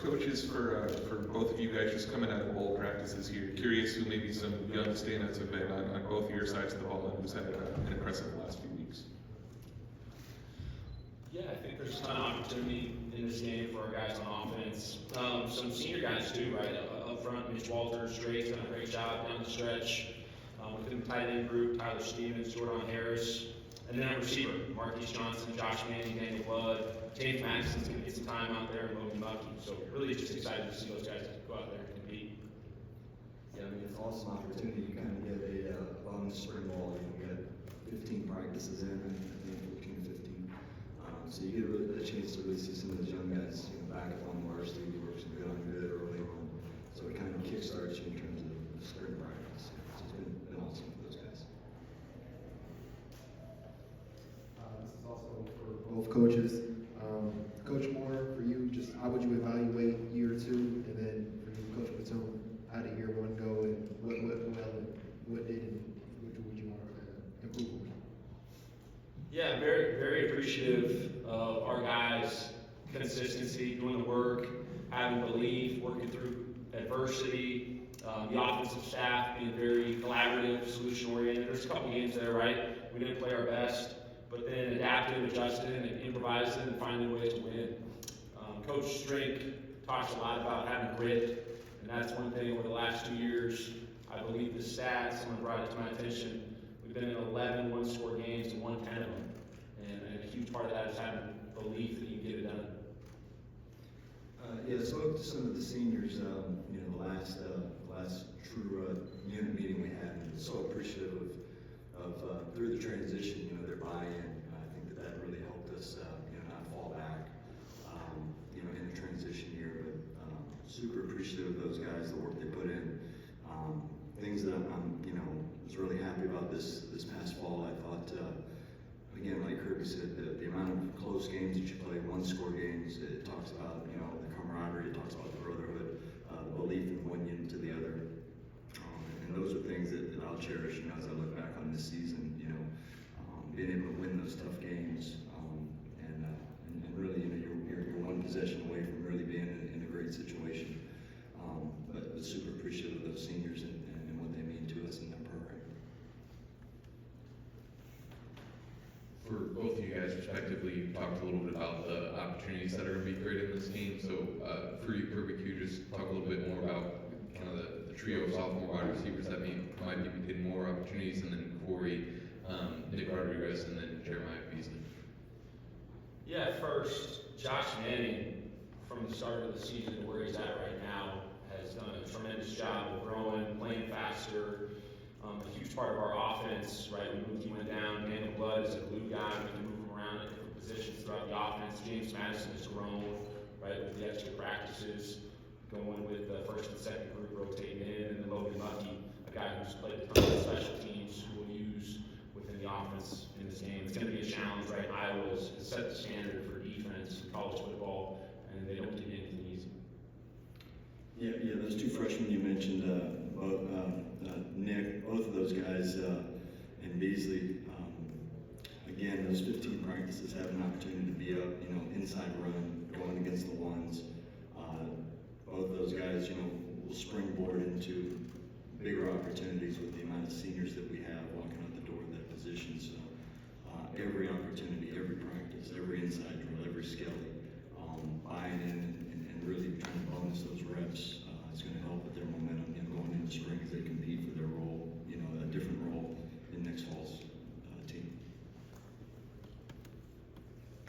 coaches, for both of you guys just coming out of bowl practices here, curious who maybe some young stand-outs have been on both of your sides of the ball and who's had an impressive last few weeks. Yeah, I think there's a ton of opportunity in this game for our guys on offense. Some senior guys too, right? Up front, Mitch Walters, Drake's done a great job down the stretch. Within the tight end group, Tyler Stevens, Jordan Harris. And then at receiver, Marquise Johnson, Josh Manning, Daniel Blood. James Madison's going to get some time out there, and Logan Bucky. So really just excited to see those guys go out there and compete. Yeah, I mean, it's an awesome opportunity. You kind of get a long spring ball. You got 15 practices in, and I think 14, 15. So you get a chance to really see some of those young guys, back up on varsity, work some good early on. So it kind of kickstarts you in terms of spring practice. So it's been awesome for those guys. This is also for both coaches. Coach Moore, for you, just how would you evaluate year two, and then for you, Coach Batoon, how did year one go, and what did and what would you want to improve on? Yeah, very, very appreciative of our guys' consistency, doing the work, having belief, working through adversity, the offensive staff being very collaborative, solution-oriented. There's a couple games there, right? We didn't play our best, but then adapted, adjusted, and improvised and finding ways to win. Coach Strink talks a lot about having grit, and that's one thing over the last 2 years. I believe the stats, someone brought it to my attention, we've been in 11 one-score games and won 10 of them. And a huge part of that is having belief that you can get it done. Yeah, I spoke to some of the seniors, the last true unit meeting we had, and so appreciative of through the transition, their buy-in. I think that really helped us, not fall back, in the transition year. But super appreciative of those guys, the work they put in. Things that I'm was really happy about this past fall. I thought, again, like Kirby said, the amount of close games that you play, one-score games. It talks about the camaraderie. It talks about the brotherhood, belief in one unit to the other. And those are things that I'll cherish, as I look back on this season, being able to win those tough games, and really, you're one possession away from really being in a great situation. But super appreciative of those seniors and what they mean to us in that program. For both of you guys, respectively, you talked a little bit about the opportunities that are going to be created in this game. So for you, Kirby, could you just talk a little bit more about kind of the trio of sophomore wide receivers that might be getting more opportunities, and then Corey, Nick Rodriguez, and then Jeremiah Beasley? Yeah, first, Josh Manning, from the start of the season to where he's at right now, has done a tremendous job of growing, playing faster. A huge part of our offense, right? He went down. Daniel Blood is a glue guy. We can move him around at different positions throughout the offense. James Madison has grown, right, with the extra practices, going with the first and second group, rotating in, and then Logan Bucky, a guy who's played a ton of special teams who will use within the offense in this game. It's going to be a challenge, right? Iowa has set the standard for defense in college football, and they don't get anything easy. Yeah, those two freshmen you mentioned, Nick, both of those guys, and Beasley, again, those 15 practices have an opportunity to be up, inside run, going against the ones. Both of those guys, will springboard into bigger opportunities with the amount of seniors that we have walking out the door of that position. So every opportunity, every practice, every inside drill, every skelly, buying in and really trying to bonus those reps is going to help with their momentum, going into spring as they compete for their role, a different role in next fall's team.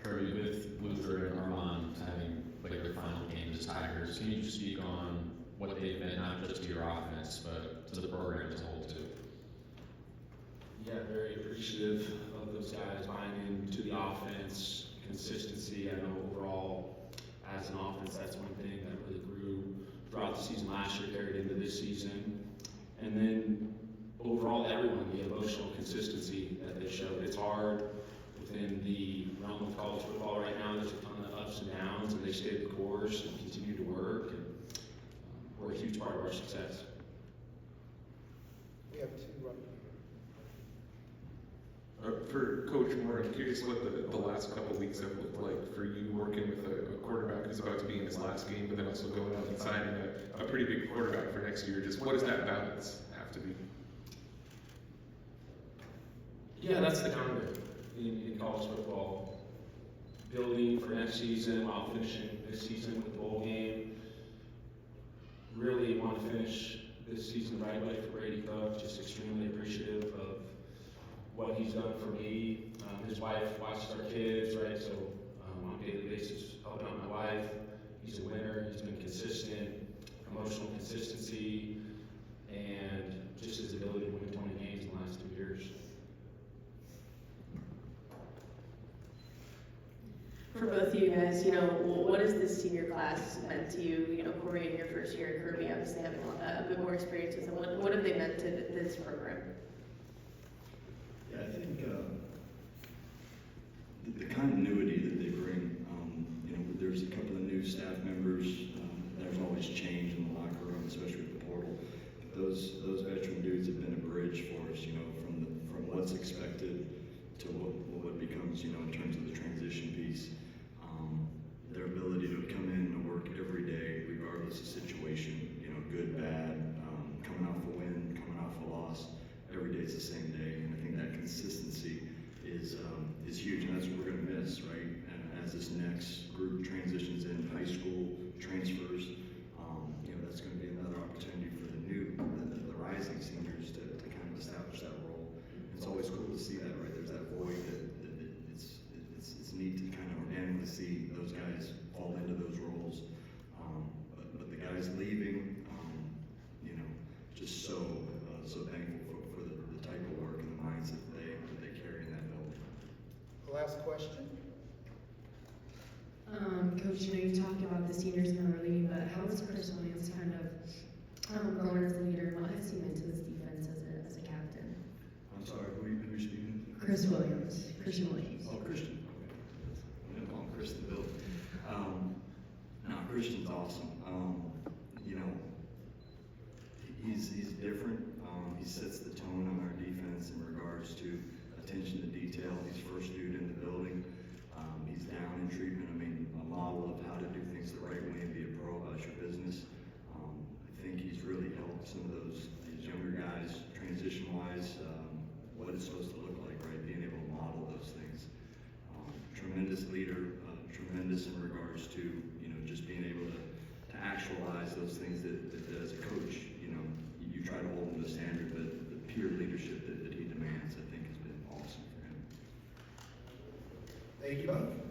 Kirby, with Luther and Armand having played their final game as Tigers, can you just speak on what they've been, not just to your offense, but to the program as a whole, too? Yeah, very appreciative of those guys buying into the offense, consistency. I know overall, as an offense, that's one thing that really grew throughout the season last year, carried into this season. And then overall, everyone, the emotional consistency that they showed. It's hard within the realm of college football right now. There's a ton of ups and downs, and they stayed the course and continue to work. And we're a huge part of our success. We have two For Coach Moore, I'm curious what the last couple of weeks have looked like for you working with a quarterback who's about to be in his last game, but then also going out and signing a pretty big quarterback for next year. Just what does that balance have to be? Yeah, that's the concept in college football. Building for next season while finishing this season with the bowl game. Really want to finish this season the right way for Brady Cook. Just extremely appreciative of what he's done for me. His wife watches our kids, right? So on a daily basis, helping out my wife. He's a winner. He's been consistent, emotional consistency, and just his ability to win 20 games in the last 2 years. For both of you guys, you know, what has this senior class meant to you? You know, Corey in your first year, Kirby obviously having a bit more experience with them. What have they meant to this program? Yeah, I think the continuity that they bring, you know, there's a couple of new staff members. There's always change in the locker room, especially with the portal. Those veteran dudes have been a bridge for us, you know, from what's expected to what becomes, you know, in terms of the transition piece. Their ability to come in and work every day, regardless of situation, you know, good, bad, coming off a win, coming off a loss, every day is the same day, and I think that consistency is huge, and that's what we're going to miss, right? And as this next group transitions in high school transfers, you know, that's going to be another opportunity for the rising seniors to kind of establish that role. It's always cool to see that, right? There's that void that it's neat to kind of organically see those guys fall into those roles. But the guys leaving, you know, just so thankful for the type of work and the mindset that they carry in that building. Last question. Coach, you know, you talked about the seniors in the league, but how is Chris Williams kind of growing as a leader? What has he meant to this defense as a captain? I'm sorry, who are you speaking to? Christian Williams. Oh, Christian. Okay. I'm gonna call him Christian Bill. No, Christian's awesome. You know, he's different. He sets the tone on our defense in regards to attention to detail. He's first dude in the building. He's down in treatment. I mean, a model of how to do things the right way and be a pro about your business. I think he's really helped some of these younger guys transition-wise, what it's supposed to look like, right? Being able to model those things. Tremendous leader, tremendous in regards to, you know, just being able to actualize those things that as a coach, you know, you try to hold him to the standard, but the peer leadership that he demands, I think, has been awesome for him. Thank you both.